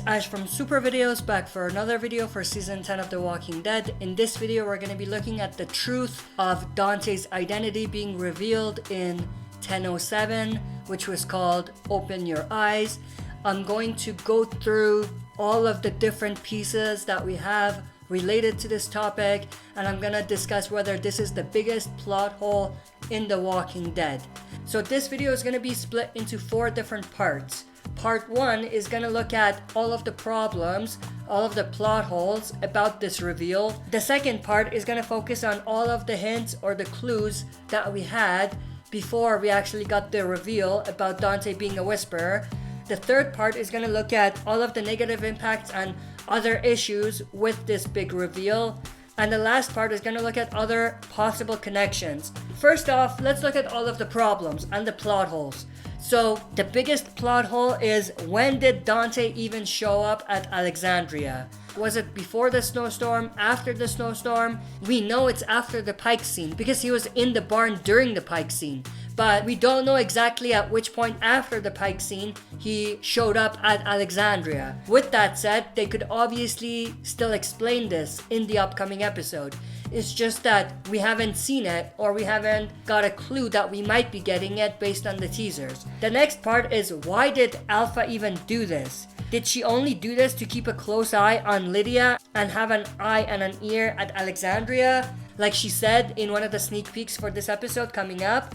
Ash from Super Videos, back for another video for season 10 of The Walking Dead. In this video we're going to be looking at the truth of Dante's identity being revealed in 10:07, which was called Open Your Eyes. I'm going to go through all of the different pieces that we have related to this topic, and I'm gonna discuss whether this is the biggest plot hole in The Walking Dead. So this video is gonna be split into 4 different parts. Part 1 is gonna look at all of the problems, all of the plot holes about this reveal. The second part is gonna focus on all of the hints or the clues that we had before we actually got the reveal about Dante being a whisperer. The third part is gonna look at all of the negative impacts and other issues with this big reveal. And the last part is gonna look at other possible connections. First off, let's look at all of the problems and the plot holes. So the biggest plot hole is, when did Dante even show up at Alexandria? Was it before the snowstorm, after the snowstorm? We know it's after the Pike scene because he was in the barn during the Pike scene. But we don't know exactly at which point after the Pike scene he showed up at Alexandria. With that said, they could obviously still explain this in the upcoming episode. It's just that we haven't seen it, or we haven't got a clue that we might be getting it based on the teasers. The next part is, why did Alpha even do this? Did she only do this to keep a close eye on Lydia and have an eye and an ear at Alexandria, like she said in one of the sneak peeks for this episode coming up?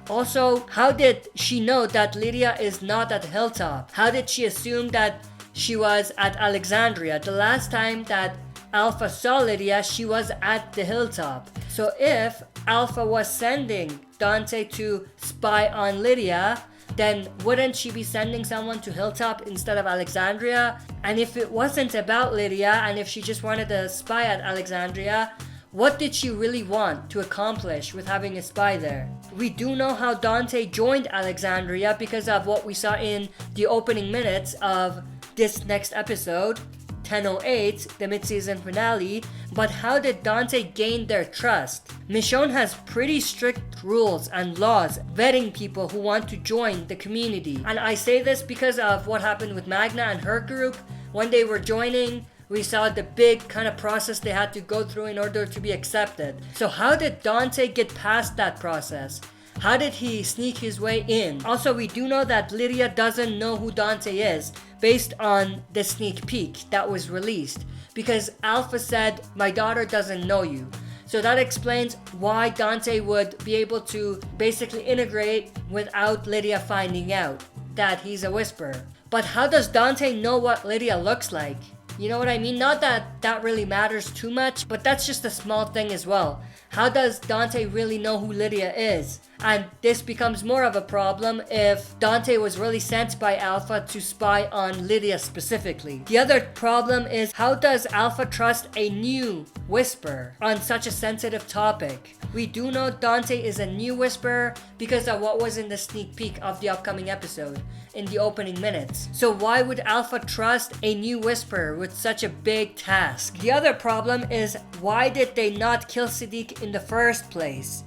Also, how did she know that Lydia is not at Hilltop? How did she assume that she was at Alexandria? The last time that Alpha saw Lydia, she was at the Hilltop. So if Alpha was sending Dante to spy on Lydia, then wouldn't she be sending someone to Hilltop instead of Alexandria? And if it wasn't about Lydia, and if she just wanted to spy at Alexandria, what did she really want to accomplish with having a spy there? We do know how Dante joined Alexandria because of what we saw in the opening minutes of this next episode, 10:08, the mid-season finale. But how did Dante gain their trust? Michonne has pretty strict rules and laws vetting people who want to join the community. And I say this because of what happened with Magna and her group. When they were joining, we saw the big kind of process they had to go through in order to be accepted. So how did Dante get past that process? How did he sneak his way in? Also, we do know that Lydia doesn't know who Dante is based on the sneak peek that was released, because Alpha said, "My daughter doesn't know you." So that explains why Dante would be able to basically integrate without Lydia finding out that he's a whisperer. But how does Dante know what Lydia looks like? You know what I mean? Not that that really matters too much, but that's just a small thing as well. How does Dante really know who Lydia is? And this becomes more of a problem if Dante was really sent by Alpha to spy on Lydia specifically. The other problem is, how does Alpha trust a new whisperer on such a sensitive topic? We do know Dante is a new whisperer because of what was in the sneak peek of the upcoming episode in the opening minutes. So why would Alpha trust a new whisperer with such a big task? The other problem is, why did they not kill Siddiq in the first place?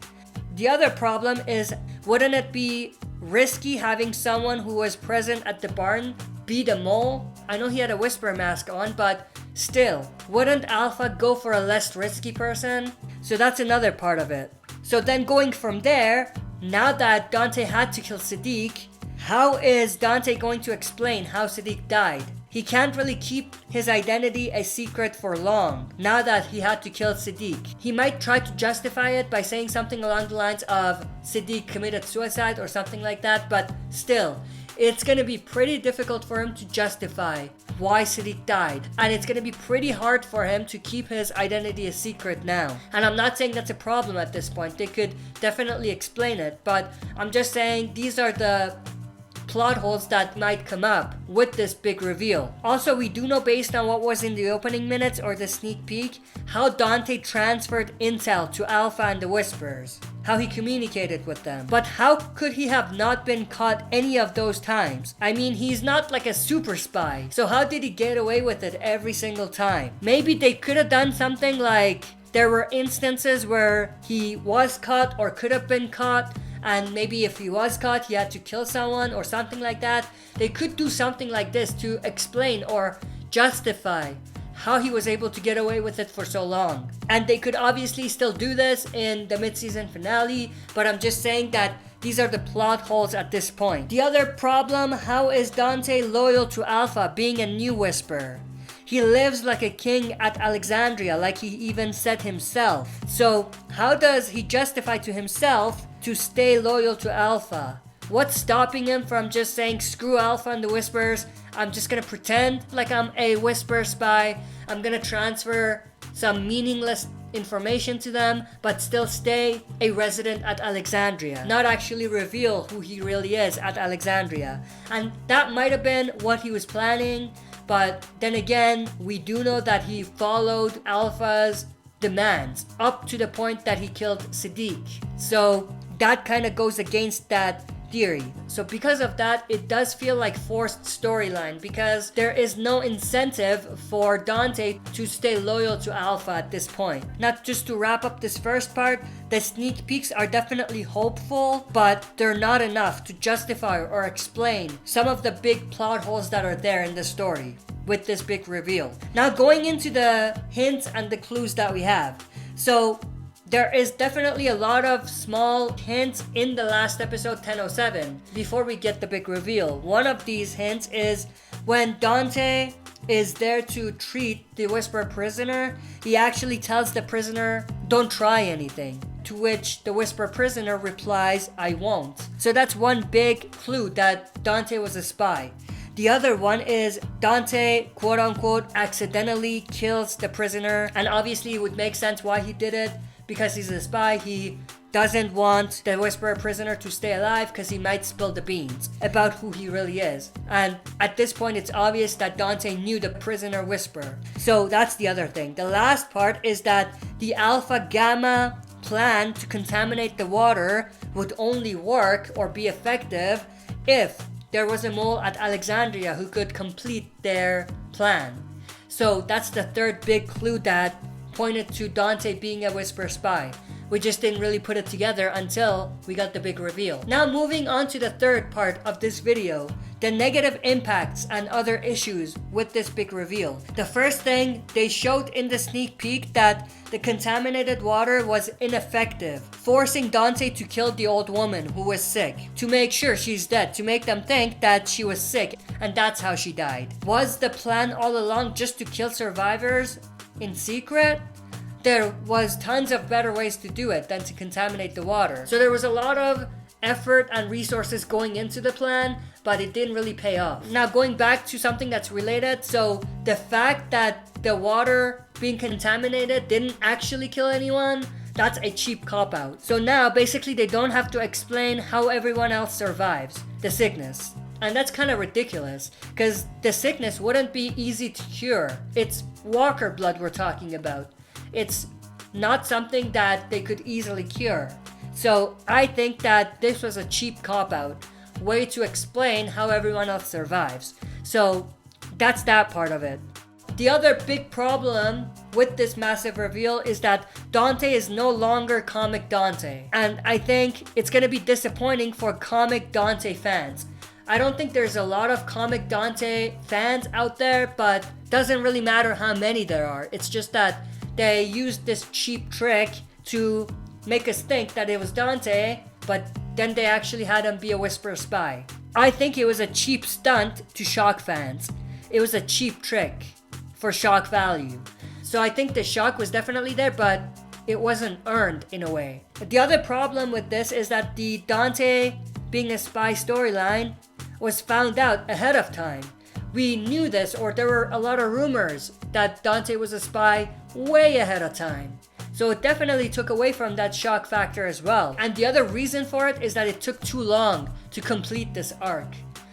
The other problem is, wouldn't it be risky having someone who was present at the barn be the mole? I know he had a whisper mask on, but still, wouldn't Alpha go for a less risky person? So that's another part of it. So then going from there, now that Dante had to kill Siddiq, how is Dante going to explain how Siddiq died? He can't really keep his identity a secret for long, now that he had to kill Siddiq. He might try to justify it by saying something along the lines of Siddiq committed suicide or something like that, but still, it's gonna be pretty difficult for him to justify why Siddiq died. And it's gonna be pretty hard for him to keep his identity a secret now. And I'm not saying that's a problem at this point. They could definitely explain it, but I'm just saying these are the plot holes that might come up with this big reveal. Also, we do know, based on what was in the opening minutes or the sneak peek, how Dante transferred intel to Alpha and the Whisperers, how he communicated with them. But how could he have not been caught any of those times? I mean, he's not like a super spy, so how did he get away with it every single time? Maybe they could have done something like, there were instances where he was caught or could have been caught, and maybe if he was caught, he had to kill someone or something like that. They could do something like this to explain or justify how he was able to get away with it for so long. And they could obviously still do this in the mid-season finale, but I'm just saying that these are the plot holes at this point. The other problem, how is Dante loyal to Alpha being a new Whisperer? He lives like a king at Alexandria, like he even said himself. So how does he justify to himself to stay loyal to Alpha? What's stopping him from just saying, screw Alpha and the Whisperers, I'm just gonna pretend like I'm a Whisperer spy, I'm gonna transfer some meaningless information to them, but still stay a resident at Alexandria, not actually reveal who he really is at Alexandria. And that might have been what he was planning, but then again, we do know that he followed Alpha's demands up to the point that he killed Siddiq. So that kind of goes against that theory. So because of that, it does feel like forced storyline, because there is no incentive for Dante to stay loyal to Alpha at this point. Not just to wrap up this first part, the sneak peeks are definitely hopeful, but they're not enough to justify or explain some of the big plot holes that are there in the story with this big reveal. Now going into the hints and the clues that we have. So there is definitely a lot of small hints in the last episode 1007 before we get the big reveal. One of these hints is when Dante is there to treat the Whisperer prisoner, he actually tells the prisoner, don't try anything. To which the Whisperer prisoner replies, I won't. So that's one big clue that Dante was a spy. The other one is Dante, quote unquote, accidentally kills the prisoner. And obviously it would make sense why he did it. Because he's a spy, he doesn't want the Whisperer prisoner to stay alive because he might spill the beans about who he really is. And at this point, it's obvious that Dante knew the prisoner Whisperer. So that's the other thing. The last part is that the Alpha Gamma plan to contaminate the water would only work or be effective if there was a mole at Alexandria who could complete their plan. So that's the third big clue that pointed to Dante being a Whisperer spy. We just didn't really put it together until we got the big reveal. Now moving on to the third part of this video, the negative impacts and other issues with this big reveal. The first thing, they showed in the sneak peek that the contaminated water was ineffective, forcing Dante to kill the old woman who was sick, to make sure she's dead, to make them think that she was sick, and that's how she died. Was the plan all along just to kill survivors in secret? There was tons of better ways to do it than to contaminate the water. So there was a lot of effort and resources going into the plan, but it didn't really pay off. Now going back to something that's related, so the fact that the water being contaminated didn't actually kill anyone, that's a cheap cop-out. So now basically they don't have to explain how everyone else survives the sickness. And that's kind of ridiculous, because the sickness wouldn't be easy to cure. It's walker blood we're talking about. It's not something that they could easily cure. So I think that this was a cheap cop-out, way to explain how everyone else survives. So that's that part of it. The other big problem with this massive reveal is that Dante is no longer comic Dante. And I think it's gonna be disappointing for comic Dante fans. I don't think there's a lot of comic Dante fans out there, but doesn't really matter how many there are. It's just that they used this cheap trick to make us think that it was Dante, but then they actually had him be a Whisperer spy. I think it was a cheap stunt to shock fans. It was a cheap trick for shock value. So I think the shock was definitely there, but it wasn't earned in a way. The other problem with this is that the Dante being a spy storyline was found out ahead of time. We knew this, or there were a lot of rumors that Dante was a spy way ahead of time. So it definitely took away from that shock factor as well. And the other reason for it is that it took too long to complete this arc.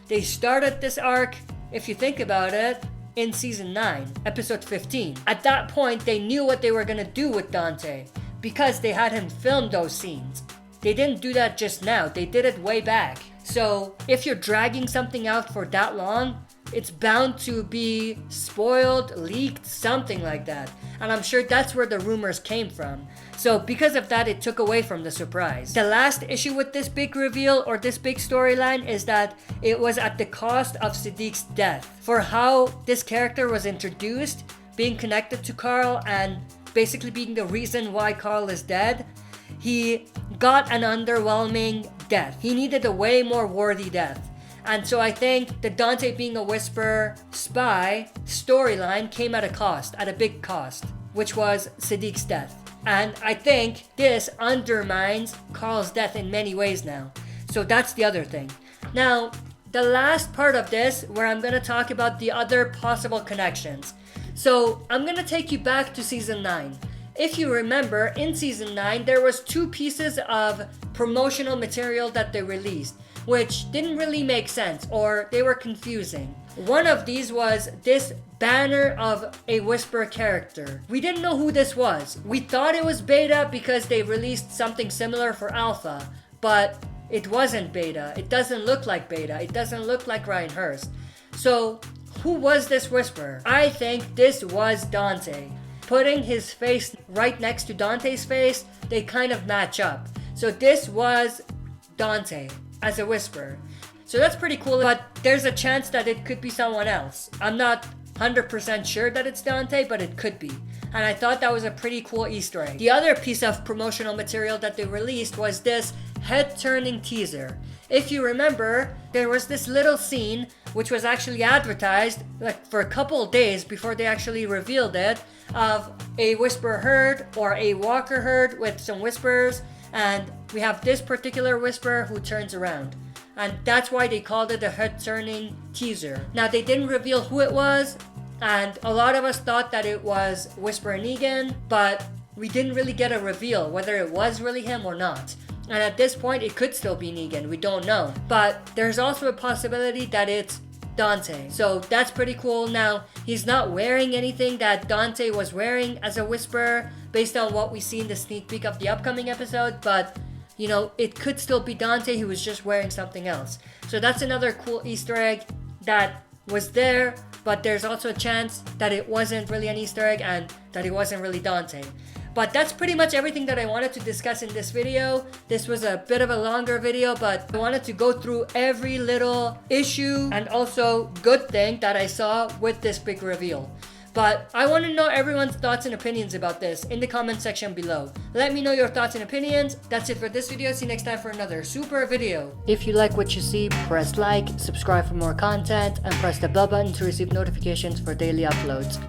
They started this arc, if you think about it, in season 9, episode 15. At that point, they knew what they were gonna do with Dante because they had him film those scenes. They didn't do that just now, they did it way back. So if you're dragging something out for that long, it's bound to be spoiled, leaked, something like that. And I'm sure that's where the rumors came from. So because of that, it took away from the surprise. The last issue with this big reveal or this big storyline is that it was at the cost of Siddiq's death. For how this character was introduced, being connected to Carl and basically being the reason why Carl is dead, he got an underwhelming death. He needed a way more worthy death. And so I think the Dante being a Whisper spy storyline came at a cost, at a big cost, which was Siddiq's death. And I think this undermines Carl's death in many ways now. So that's the other thing. Now, the last part of this, where I'm going to talk about the other possible connections. So I'm going to take you back to season 9. If you remember, in season 9, there was 2 pieces of promotional material that they released, which didn't really make sense, or they were confusing. One of these was this banner of a Whisper character. We didn't know who this was. We thought it was Beta because they released something similar for Alpha, but it wasn't Beta. It doesn't look like Beta. It doesn't look like Ryan Hurst. So, who was this Whisper? I think this was Dante. Putting his face right next to Dante's face, they kind of match up. So this was Dante as a Whisper. So that's pretty cool, but there's a chance that it could be someone else. I'm not 100% sure that it's Dante, but it could be. And I thought that was a pretty cool Easter egg. The other piece of promotional material that they released was this head-turning teaser. If you remember, there was this little scene which was actually advertised like for a couple of days before they actually revealed it, of a Whisper herd or a Walker herd with some Whispers, and we have this particular Whisper who turns around. And that's why they called it a head-turning teaser. Now, they didn't reveal who it was, and a lot of us thought that it was Whisper Negan, but we didn't really get a reveal whether it was really him or not. And at this point, it could still be Negan, we don't know. But there's also a possibility that it's Dante. So that's pretty cool. Now, he's not wearing anything that Dante was wearing as a Whisper based on what we see in the sneak peek of the upcoming episode, but you know, it could still be Dante who was just wearing something else. So that's another cool Easter egg that was there, but there's also a chance that it wasn't really an Easter egg and that it wasn't really Dante. But that's pretty much everything that I wanted to discuss in this video. This was a bit of a longer video, but I wanted to go through every little issue and also good thing that I saw with this big reveal. But I want to know everyone's thoughts and opinions about this in the comment section below. Let me know your thoughts and opinions. That's it for this video. See you next time for another super video. If you like what you see, press like, subscribe for more content, and press the bell button to receive notifications for daily uploads.